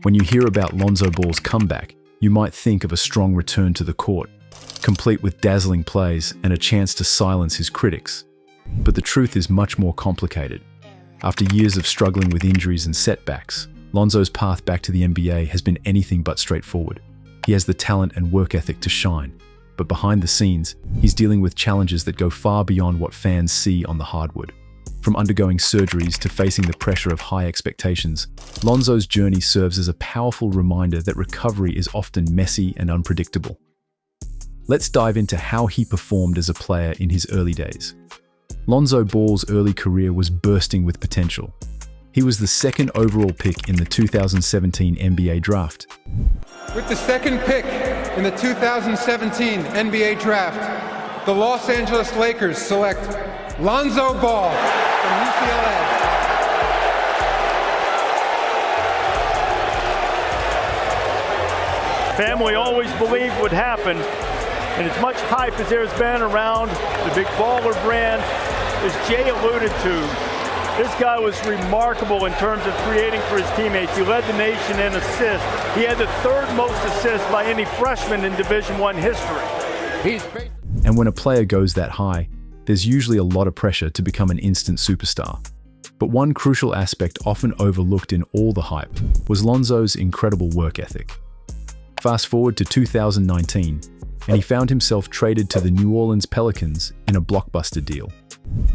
When you hear about Lonzo Ball's comeback, you might think of a strong return to the court, complete with dazzling plays and a chance to silence his critics. But the truth is much more complicated. After years of struggling with injuries and setbacks, Lonzo's path back to the NBA has been anything but straightforward. He has the talent and work ethic to shine, but behind the scenes, he's dealing with challenges that go far beyond what fans see on the hardwood. From undergoing surgeries to facing the pressure of high expectations, Lonzo's journey serves as a powerful reminder that recovery is often messy and unpredictable. Let's dive into how he performed as a player in his early days. Lonzo Ball's early career was bursting with potential. He was the second overall pick in the 2017 NBA draft. With the second pick in the 2017 NBA draft, the Los Angeles Lakers select Lonzo Ball from UCLA. Family always believed would happen, and as much hype as there's been around the big baller brand, as Jay alluded to, this guy was remarkable in terms of creating for his teammates. He led the nation in assists. He had the third most assists by any freshman in Division I history. And when a player goes that high, there's usually a lot of pressure to become an instant superstar. But one crucial aspect often overlooked in all the hype was Lonzo's incredible work ethic. Fast forward to 2019, and he found himself traded to the New Orleans Pelicans in a blockbuster deal.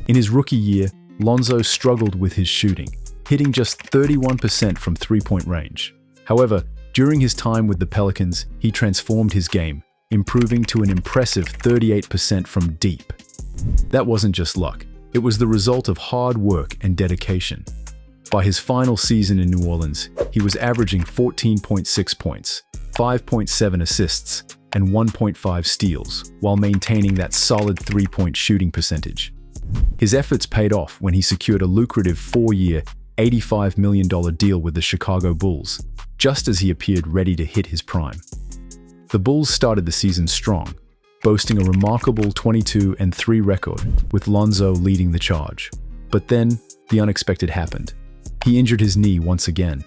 In his rookie year, Lonzo struggled with his shooting, hitting just 31% from three-point range. However, during his time with the Pelicans, he transformed his game, improving to an impressive 38% from deep. That wasn't just luck. It was the result of hard work and dedication. By his final season in New Orleans, he was averaging 14.6 points, 5.7 assists, and 1.5 steals, while maintaining that solid three-point shooting percentage. His efforts paid off when he secured a lucrative 4-year, $85 million deal with the Chicago Bulls, just as he appeared ready to hit his prime. The Bulls started the season strong, boasting a remarkable 22-3 record, with Lonzo leading the charge. But then, the unexpected happened. He injured his knee once again.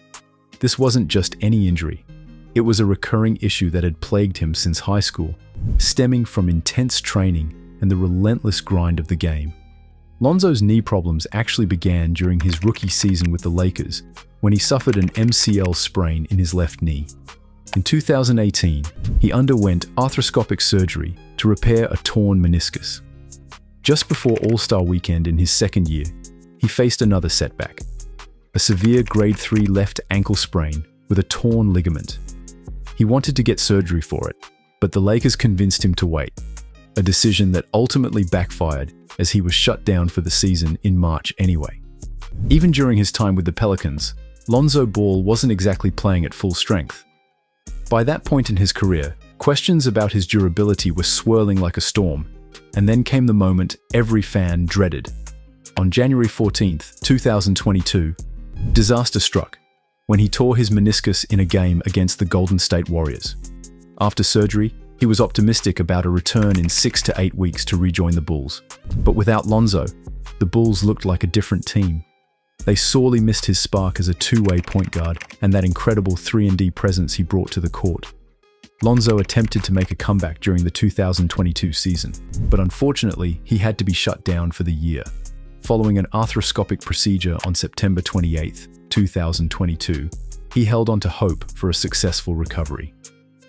This wasn't just any injury. It was a recurring issue that had plagued him since high school, stemming from intense training and the relentless grind of the game. Lonzo's knee problems actually began during his rookie season with the Lakers, when he suffered an MCL sprain in his left knee. In 2018, he underwent arthroscopic surgery to repair a torn meniscus. Just before All-Star Weekend in his second year, he faced another setback, a severe grade 3 left ankle sprain with a torn ligament. He wanted to get surgery for it, but the Lakers convinced him to wait, a decision that ultimately backfired as he was shut down for the season in March anyway. Even during his time with the Pelicans, Lonzo Ball wasn't exactly playing at full strength. By that point in his career, questions about his durability were swirling like a storm, and then came the moment every fan dreaded. On January 14, 2022, disaster struck when he tore his meniscus in a game against the Golden State Warriors. After surgery, he was optimistic about a return in 6 to 8 weeks to rejoin the Bulls. But without Lonzo, the Bulls looked like a different team. They sorely missed his spark as a two-way point guard and that incredible 3-and-D presence he brought to the court. Lonzo attempted to make a comeback during the 2022 season, but unfortunately, he had to be shut down for the year. Following an arthroscopic procedure on September 28, 2022, he held on to hope for a successful recovery.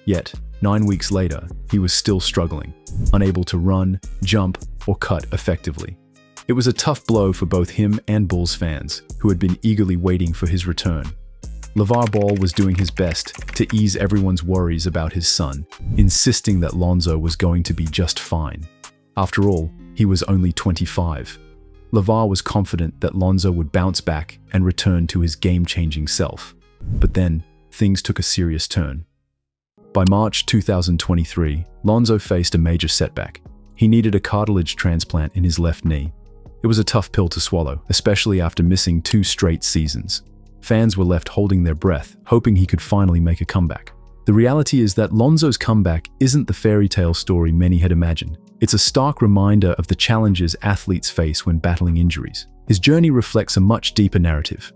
Yet, 9 weeks later, he was still struggling, unable to run, jump, or cut effectively. It was a tough blow for both him and Bulls fans, who had been eagerly waiting for his return. LeVar Ball was doing his best to ease everyone's worries about his son, insisting that Lonzo was going to be just fine. After all, he was only 25. LeVar was confident that Lonzo would bounce back and return to his game-changing self. But then, things took a serious turn. By March 2023, Lonzo faced a major setback. He needed a cartilage transplant in his left knee. It was a tough pill to swallow, especially after missing 2 straight seasons. Fans were left holding their breath, hoping he could finally make a comeback. The reality is that Lonzo's comeback isn't the fairy tale story many had imagined. It's a stark reminder of the challenges athletes face when battling injuries. His journey reflects a much deeper narrative,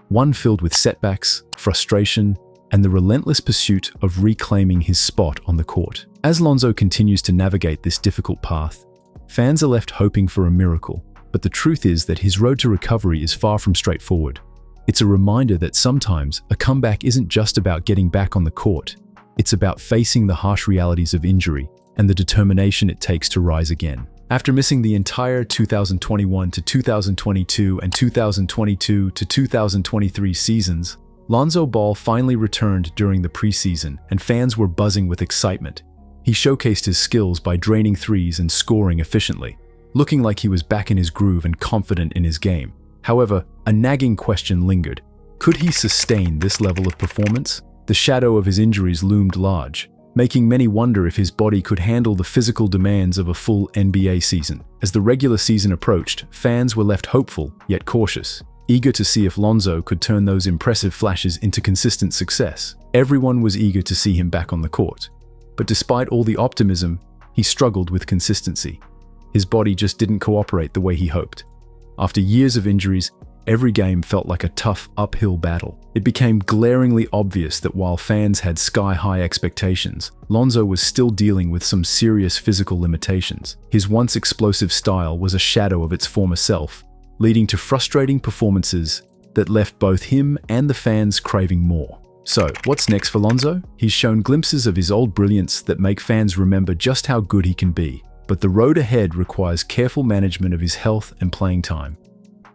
one filled with setbacks, frustration, and the relentless pursuit of reclaiming his spot on the court. As Lonzo continues to navigate this difficult path, fans are left hoping for a miracle, but the truth is that his road to recovery is far from straightforward. It's a reminder that sometimes a comeback isn't just about getting back on the court. It's about facing the harsh realities of injury and the determination it takes to rise again. After missing the entire 2021 to 2022 and 2022 to 2023 seasons, Lonzo Ball finally returned during the preseason, and fans were buzzing with excitement. He showcased his skills by draining threes and scoring efficiently, looking like he was back in his groove and confident in his game. However, a nagging question lingered. Could he sustain this level of performance? The shadow of his injuries loomed large, making many wonder if his body could handle the physical demands of a full NBA season. As the regular season approached, fans were left hopeful, yet cautious, eager to see if Lonzo could turn those impressive flashes into consistent success. Everyone was eager to see him back on the court. But despite all the optimism, he struggled with consistency. His body just didn't cooperate the way he hoped. After years of injuries, every game felt like a tough uphill battle. It became glaringly obvious that while fans had sky-high expectations, Lonzo was still dealing with some serious physical limitations. His once explosive style was a shadow of its former self, leading to frustrating performances that left both him and the fans craving more. So, what's next for Lonzo? He's shown glimpses of his old brilliance that make fans remember just how good he can be. But the road ahead requires careful management of his health and playing time.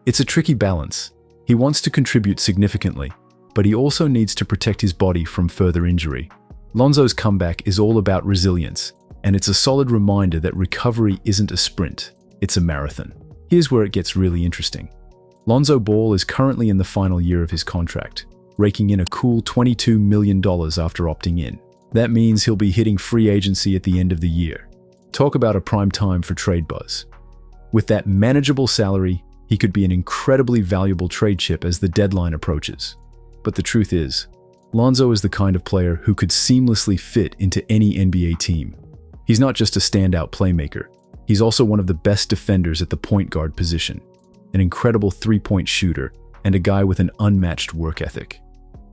It's a tricky balance. He wants to contribute significantly, but he also needs to protect his body from further injury. Lonzo's comeback is all about resilience, and it's a solid reminder that recovery isn't a sprint, it's a marathon. Here's where it gets really interesting. Lonzo Ball is currently in the final year of his contract, raking in a cool $22 million after opting in. That means he'll be hitting free agency at the end of the year. Talk about a prime time for trade buzz. With that manageable salary, he could be an incredibly valuable trade chip as the deadline approaches. But the truth is, Lonzo is the kind of player who could seamlessly fit into any NBA team. He's not just a standout playmaker, he's also one of the best defenders at the point guard position, an incredible three-point shooter, and a guy with an unmatched work ethic.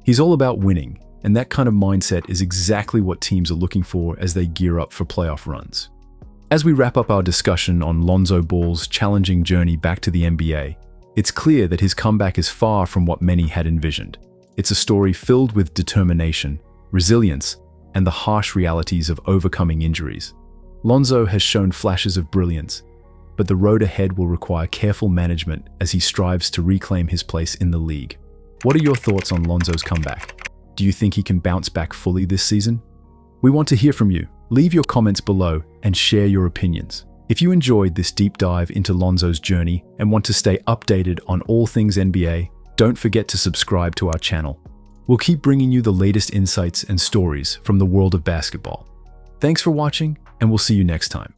He's all about winning, and that kind of mindset is exactly what teams are looking for as they gear up for playoff runs. As we wrap up our discussion on Lonzo Ball's challenging journey back to the NBA, it's clear that his comeback is far from what many had envisioned. It's a story filled with determination, resilience, and the harsh realities of overcoming injuries. Lonzo has shown flashes of brilliance, but the road ahead will require careful management as he strives to reclaim his place in the league. What are your thoughts on Lonzo's comeback? Do you think he can bounce back fully this season? We want to hear from you. Leave your comments below and share your opinions. If you enjoyed this deep dive into Lonzo's journey and want to stay updated on all things NBA, don't forget to subscribe to our channel. We'll keep bringing you the latest insights and stories from the world of basketball. Thanks for watching, and we'll see you next time.